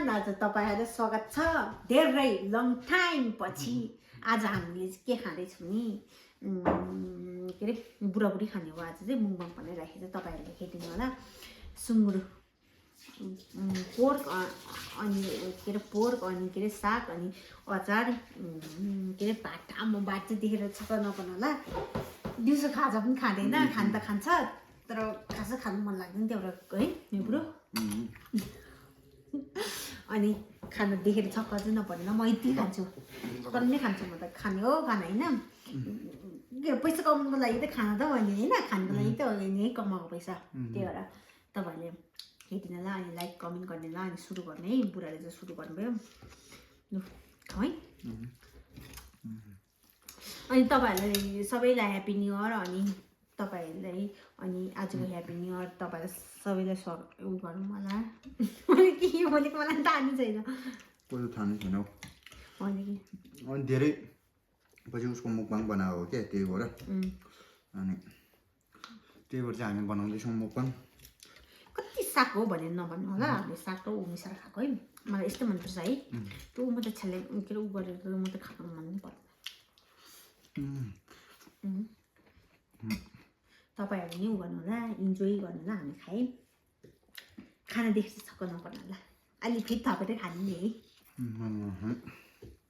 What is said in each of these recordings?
आज तपाईहरुलाई स्वागत छ धेरै लङ टाइम पछि आज हामीले के खाँदैछौँ नि के रे बुढाबुढी खाने हो आज चाहिँ मुङबाङ भनेर राखेको छ तपाईहरुले हेर्दिनु होला सुँगुर पोर्क अनि के रे पोर्क अनि के रे साग अनि अचार के रे भात म भात चाहिँ देखेर छ नपन होला दिउँसो खाजा पनि खाँदैन खान त खान्छ तर खाजा खानु मन लाग्दैन त्यो है यो बुढो अनि खाना देखेर छक्क चाहिँ नपर्दैन म यति खान्छु कहिले खान्छु म त खाने हो खाना हैन पैसा कमाउनुको लागि त खाना त हो नि हैन खानुको लागि त हो नि कमाएको पैसा त्यही भएर तपाईहरुले हेर्दिनु होला अनि लाइक कमेन्ट गर्ने ल अनि सुरु गर्ने है बुढाले चाहिँ सुरु गर्नुभयो लु खाऊ है अनि तपाईहरुलाई सबैलाई ह्यापी न्यू इयर अनि तपाईहरुलाई अनि आजको ह्यापी न्यू इयर तपाईहरुलाई सबैलाई उ गरौँ होला मैले के बोलेको मलाई थाहा नै छैन कोही थाहा नै छैन अनि धेरै पछि उसको मुखबाङ बनाएको हो क्या त्यही भएर अनि त्यही भएर चाहिँ हामी बनाउँदैछौँ मुखबाङ कति साग हो भनेर नभन्नु होला हामीले साग त मिसाएर खाएको है मलाई यस्तो मनपर्छ है त्यो म त छ्याले के उ गरेर म त खानु मन नै पर्दैन तपाईहरु नि उ गर्नु होला इन्जोय गर्नु होला हामी खाए खाना देखेर छक्क नपर्नु होला अलि फेरि थपेर खाने नि है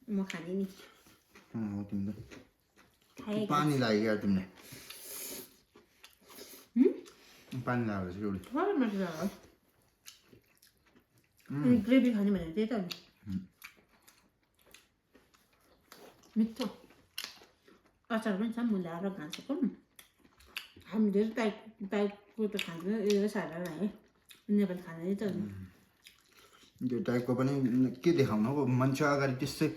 म खाने नि तिमीले पानी लाग्यो तिमीले पानी लाग्यो अनि ग्रेभी खाने भनेर त्यही त मिठो अचार पनि छ मुलाएर घाँसको हामी धेरै टाइपको त खाँदैन यो साधारण है नेपाली खाना त त्यो टाइपको पनि के देखाउनु हो मान्छे अगाडि त्यसै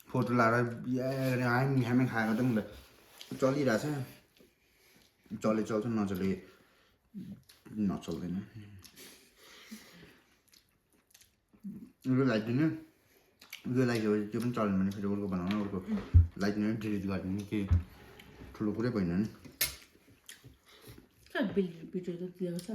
फोटो लाएर हामी खाएको त मलाई चलिरहेछ चल्छ नचल्दैन यो लगाइदिनु यो लगाइदियो त्यो पनि चल्यो भने फेरि अर्को बनाउनु अर्को लगाइदिनु डिलिट गरिदिनु के ठुलो कुरै भएन नि भिडियो त दिएको छ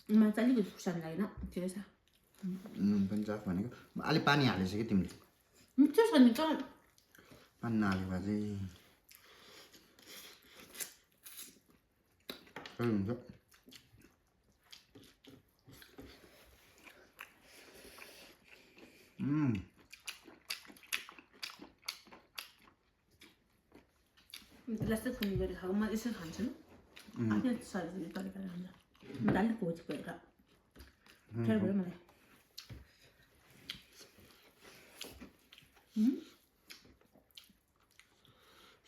मलाई चाहिँ अलिकति खुर्सानी लागेन ठिकै छ नुन पनि छ भनेको अलि पानी हालेछ कि तिमीले मिठो छ नि त पानी नहालेको भए चाहिँ हुन्छ जस्तै खुनी गरेर खाएको म यसो खान्छु आफ्नै सजिलो तरिकाले खान्छ म त अलिक खोज गरेर ठेर भयो मलाई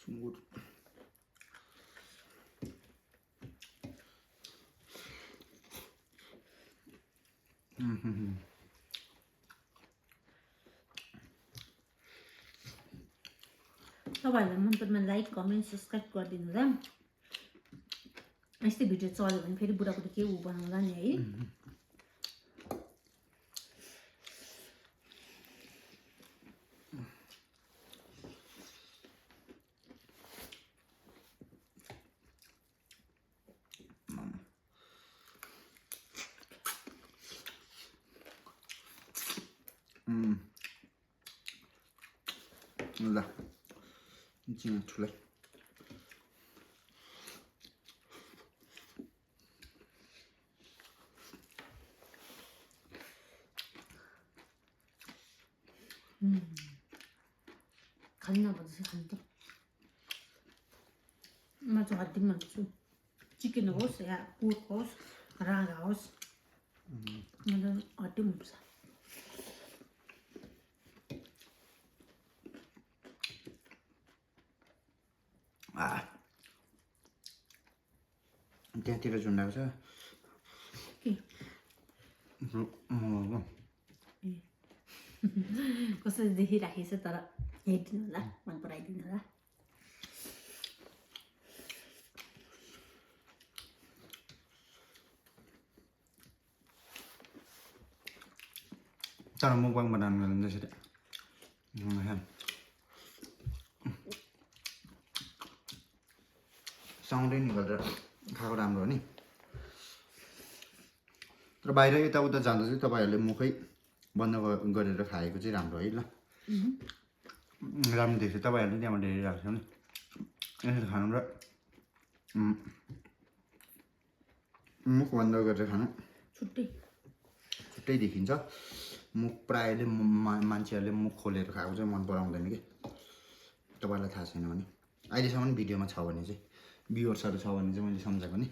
सुँगुर तपाईहरुलाई मन परेमा लाइक कमेन्ट सब्स्क्राइब गरिदिनु होला यस्तै भिडियो चल्यो भने फेरि बुढाबुढी के उ बनाउँला नि है ल जिउ ठुलै खानु नभन्छ खानु त म चाहिँ हड्डी पनि भन्छु चिकन होस् या पोर्क होस् राँगा होस् मलाई हड्डी मनपर्छ त्यहाँतिर झुन्डाएको छ के कसरी देखिराखेको छ तर हेरिदिनु होला मन पराइदिनु होला तर मुखबाङ बनाउनु त्यसरी साउन्डै निकालेर खाएको राम्रो हो नि तर बाहिर यताउता जाँदा चाहिँ तपाईँहरूले मुखै बन्द गरेर खाएको चाहिँ राम्रो है ल राम्रो देख्छ तपाईँहरूले त्यहाँबाट हेरिरहेको छ नि यसरी खानु र मुख बन्द गरेर खानु छुट्टै देखिन्छ मुख प्रायःले मान्छेहरूले मुख खोलेर खाएको चाहिँ मन पराउँदैन कि तपाईँलाई थाहा छैन भने अहिलेसम्म भिडियोमा छ भने चाहिँ भ्युवर्सहरू छ भने चाहिँ मैले सम्झाएको नि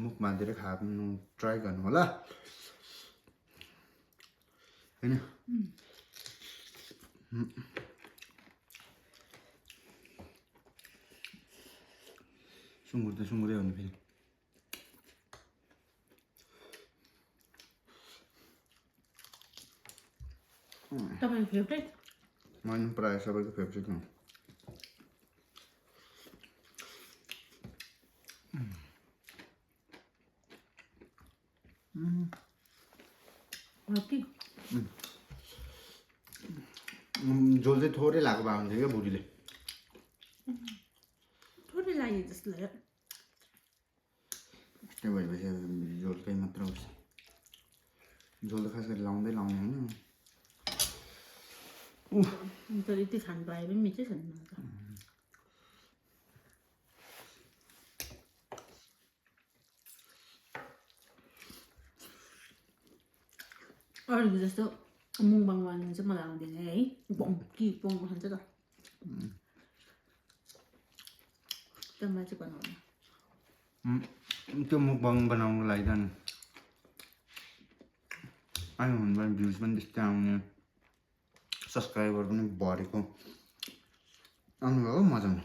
मुख बाँधेर खानु ट्राई गर्नु होला होइन सुँगुर त सुँगुरै हो नि फेरि तपाईँको फेभरेट मैले प्रायः सबैको फेभरेट हो झोल चाहिँ थोरै लगाएको भए हुन्थ्यो क्या बुढीले थोरै लाग्यो जस्तो लाग्यो त्यही भएपछि झोलकै मात्र होस् झोल त खास गरी लाउँदै लाउने होइन तर यति खानु पाए पनि मिठै छ नि अरूको जस्तो मुङबाङ गर्नु चाहिँ मलाई आउँदैन है बङ्की बङ खान्छ त त्यसमा चाहिँ बनाउनु त्यो मुखबाङ बनाउनुको लागि त आयो भने पनि भ्युज पनि त्यस्तै आउने सब्सक्राइबर पनि बढेको आउनुभयो मजामा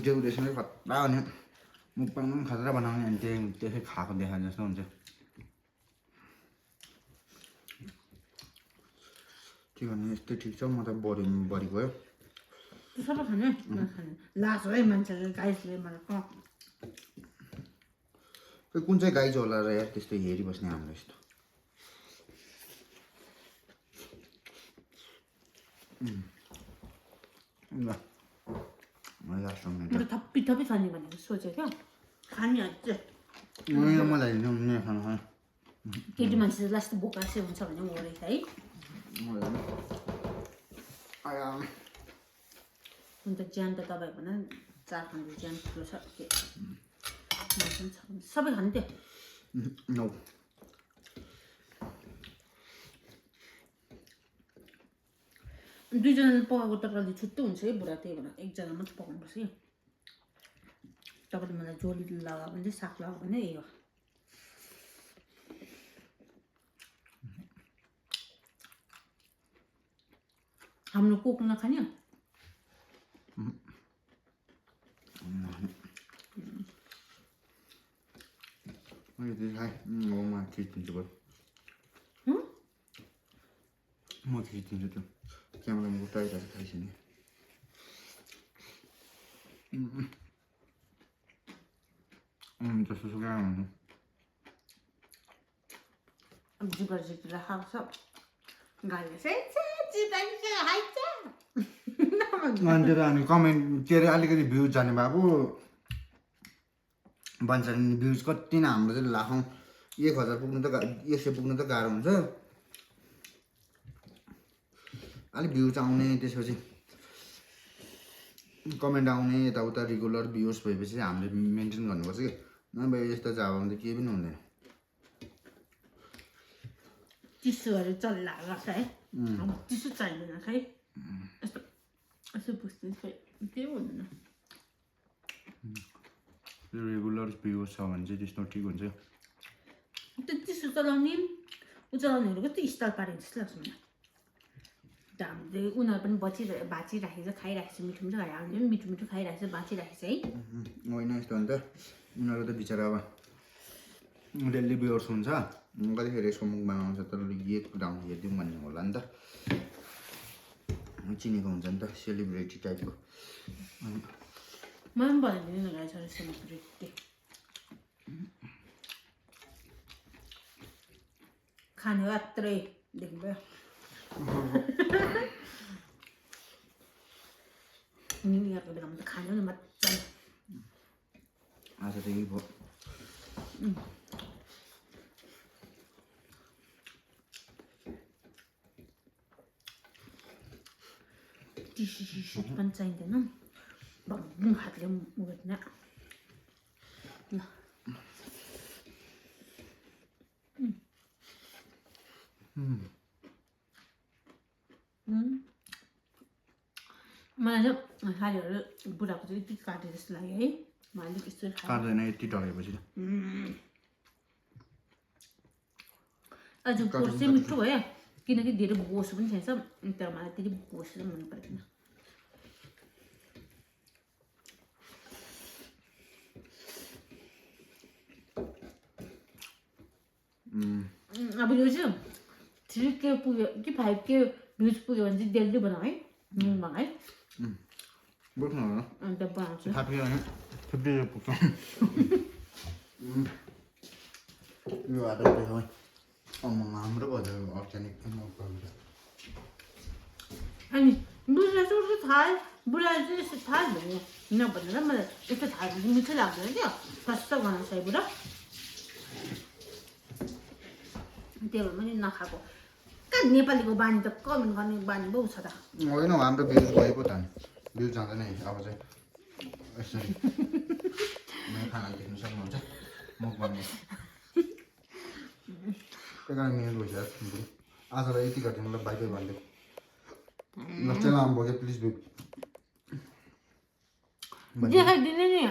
ड्युरेसनै खतरा भने मुखबाङ पनि खतरा बनाउने अनि त्यसै खाएको देखा जस्तो हुन्छ के भन्नु यस्तै ठिक छ म त बढी गयो सबै खाने नखाने लास है मान्छेले गाइसले मलाई कुन चाहिँ गाई होला र यार त्यस्तो हेरिबस्ने हाम्रो यस्तो ल लास्ट मैले थप्पी खाने भनेको सोचेको क्या खाने मलाई केटी मान्छे लास्ट बोकासे हुन्छ भने हो रहेछ है अन्त ज्यान त तपाईँ भन 400 ज्यान ठुलो छ के सबै खाने त्यो दुईजनाले पकाएको तरकारी छुट्टै हुन्छ है बुढा त्यही भएर एकजना मात्रै पकाउनुपर्छ कि तपाईँले मलाई जोली लगायो भने चाहिँ साग लगायो भने यही हो हाम्रो कोक नखाने म खिचिदिन्छु बरु म खिचिदिन्छु त्यो क्यामेरामा उठाइरहेको खाइसकेँ नि जस्तो सुकै हुनु अब जिब्रा खाएको छ गाईले अनि त्यो त अनि कमेन्ट के अरे अलिकति भ्युज जाने भएको भन्छ नि भ्युज कति नै हाम्रो चाहिँ लाखौँ 1000 पुग्नु त 100 पुग्नु त गाह्रो हुन्छ अलिक भ्युज आउने त्यसपछि कमेन्ट आउने यताउता रेगुलर भ्युज भएपछि हामीले मेन्टेन गर्नुपर्छ कि नभए यस्तो चाहिँ अब त केही पनि हुँदैन चिसोहरू चल्ला गर्छ है चिसो चाहिँदैन खै यस्तो यसो बुझ्नु केही हुँदैन रेगुलर भ्युज छ भने चाहिँ त्यस्तो ठिक हुन्छ त्यो चिसो चलाउने चलाउनेहरू कति स्टाइल पारेको जस्तो लाग्छ मलाई हामीले उनीहरू पनि बाँचिराखेको छ खाइरहेको छ मिठो मिठो खाएर हामीले पनि मिठो मिठो खाइरहेको छ बाँचिरहेको छ है होइन यस्तो हो नि त उनीहरू त बिचरा अब डेली भ्युवर्स हुन्छ कतिखेर यसको मुख बनाउँछ तर एक राउन्ड हेरिदिउँ भन्ने होला नि त चिनेको हुन्छ नि त सेलिब्रेटी टाइपको मलाई पनि बनाइदिनु न गाई छ सेलिब्रेटी खाने यात्रै देख्नुभयो न्यु इयरको बेलामा त खाने नि मजाले आज त यही भयो टिसु पनि चाहिँदैन भङ्गु हातले उयो ल मलाई चाहिँ खालीहरू बुढाको चाहिँ यति काटे जस्तो लाग्यो है मलाई अलिक यस्तो काट्दैन यति डढेपछि त अझ पोस्ट चाहिँ मिठो भयो किनकि धेरै बोसो पनि छैन तर मलाई त्यति बोसो चाहिँ मन पर्दैन अब यो चाहिँ 3K पुग्यो कि 5K भ्युज पुग्यो भने चाहिँ डेली बनाऊ है मुङमा है बोक्नु होला अन्त बनाउँछु थापी होइन 50 पुग्छ यो आधा देखाउ है हाम्रो बजार अर्ग्यानिक अनि बुढालाई चाहिँ यस्तो थाहा भन्यो नभनेर मलाई यस्तो थाहा भने मिठो लाग्दैन क्या कस्तो बनाउँछ है बुढा त्यो भएर पनि नखाएको कहाँ नेपालीको बानी त कमेन्ट गर्ने बानी पो छ त होइन हाम्रो भ्युज भयो पो त भ्युज जाँदैन है अब चाहिँ यसरी मेरो खाना देख्नु सक्नुहुन्छ मुखबारमा त्यही कारण मिहिनेत भइसक्यो आजलाई यति घट्यो मलाई बाई बाई भनिदियो ल चेला आउनु भयो प्लिज देखाइदिने नि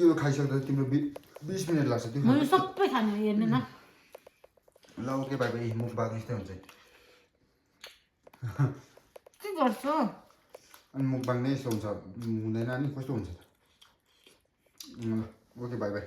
यो खाइसक्दा तिम्रो 20 मिनट लाग्छ त्यो मैले सबै खानु हेर्ने न ल ओके बाई बाई मुखबाग यस्तै हुन्छ के गर्छु अनि मुखबाग नै यस्तो हुन्छ हुँदैन नि कस्तो हुन्छ ल ओके बाई बाई